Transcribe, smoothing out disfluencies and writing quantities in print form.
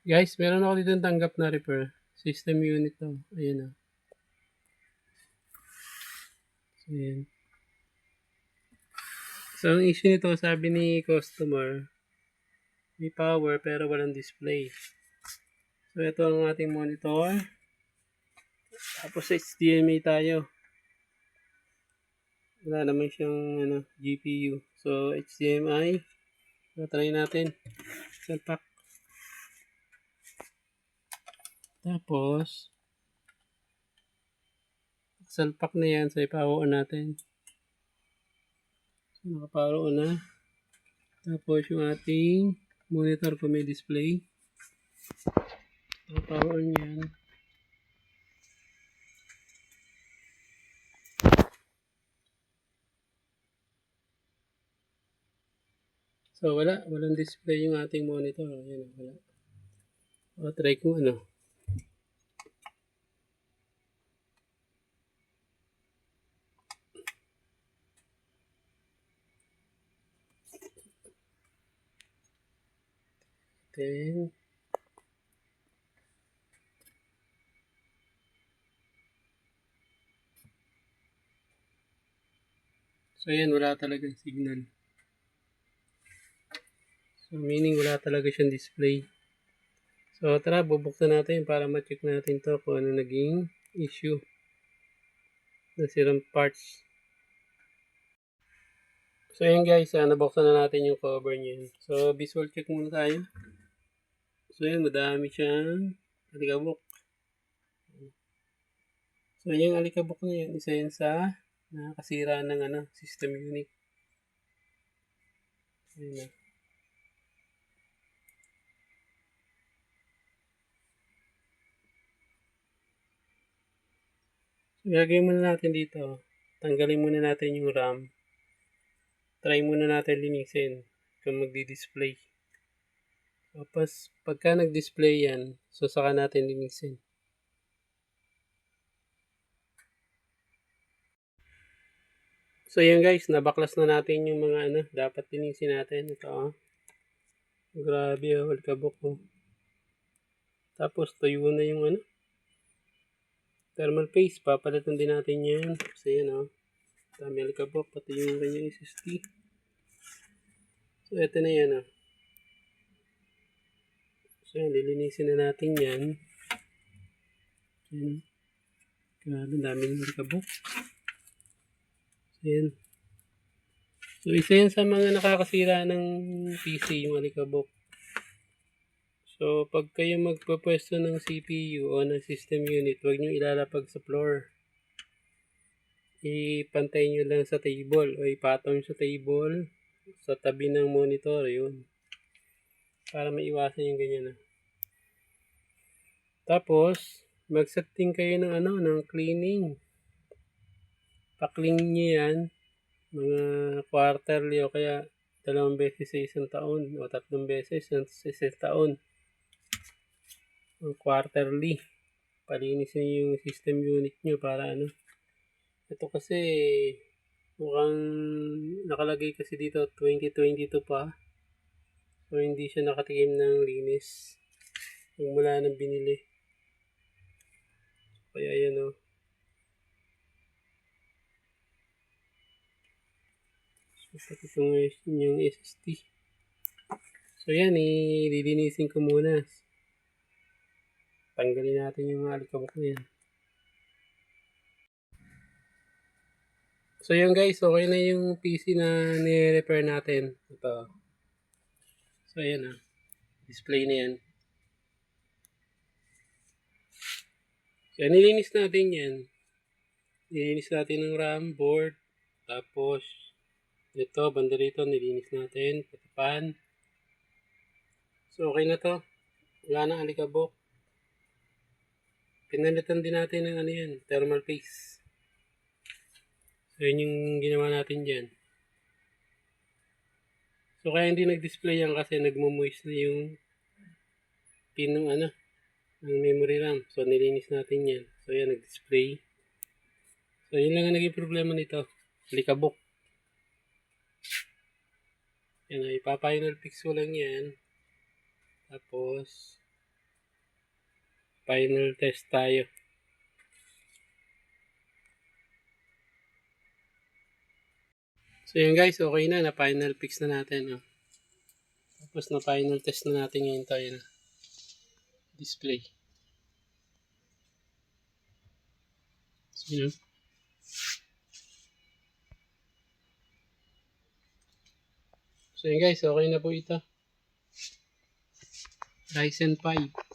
Guys, meron ako dito tanggap na repair. System unit to. Ayan o. So, ayan. So, ang issue nito, sabi ni customer, may power pero walang display. So, ito ang ating monitor. Tapos, HDMI tayo. Wala naman siyang GPU. So, HDMI. So, try natin. Salpak. Tapos, salpak na yan. So, ipower on natin. So, nakapower on na. Tapos, yung ating monitor ko may display. Nakapower on yan. So, walang display yung ating monitor. Ayan, wala. O, try kung ano. Then, so, ayan, wala talagang signal. So, meaning wala talaga siyang display. So, tara, bubuksan natin para ma-check natin to kung ano naging issue. Nasirang parts. So, ayan guys, nabuksan na natin yung cover niya. So, visual check muna tayo. So, ayan, madami siyang alikabok. So, yung alikabok na yan, isa yan sa nakakasira ng system unit. Ayan na. So, gagawin muna natin dito. Tanggalin muna natin yung RAM. Try muna natin linisin kung magdi-display. Tapos, pagka nag-display yan, so saka natin linisin. So, yan guys, nabaklas na natin yung mga dapat linisin natin. Ito, grabe, alikabok mo. Tapos, tuyo na yung thermal paste. Papalitan din natin yan. So, yan, dami alikabok, pati yung kanyang SSD. So, ito na yan, So, yan, lilinisin na natin yan. Yan. Grabe, dami ng alikabok. So, yan. So, isa yan sa mga nakakasira ng PC, yung alikabok. So, pag kayo magpapwesto ng CPU o ng system unit, huwag nyo ilalapag sa floor. Ipantay nyo lang sa table o ipatong sa table sa tabi ng monitor, yun. Para maiwasan yung ganyan. Tapos, mag-set din kayo ng cleaning. Pa-clean nyo yan, mga quarterly o kaya 2 beses sa isang taon o 3 beses sa isang taon. Quarterly. Palinisin yung system unit nyo para ito kasi mukhang nakalagay kasi dito 2022 pa. So hindi siya nakatikim ng linis yung mula nang binili. Kaya yan So pati yung SSD. So yan, ililinisin ko muna. Tanggalin natin yung mga alikabok na yan. So yun guys, okay na yung PC na ni-repair natin. Ito. So ayan display na yan. So nilinis natin yan. Nilinis natin ng RAM, board. Tapos ito, banda rito, nilinis natin. Patipan. So okay na to. Wala nang alikabok. Pinalitan din natin ng yan, thermal paste. So yun yung ginawa natin dyan. So kaya hindi nag-display yan kasi nagmo-moist na yung pin ng ng memory RAM. So nilinis natin yan. So yan, nag-display. So yun lang ang naging problema nito. Alikabok. Yan, ipapa-final fix ko lang yan. Tapos Final test tayo. So yun guys, okay na. Na-final fix na natin. Oh. Tapos na-final test na natin ngayon tayo na display. So yun. So yun guys, okay na po ito. Ryzen 5.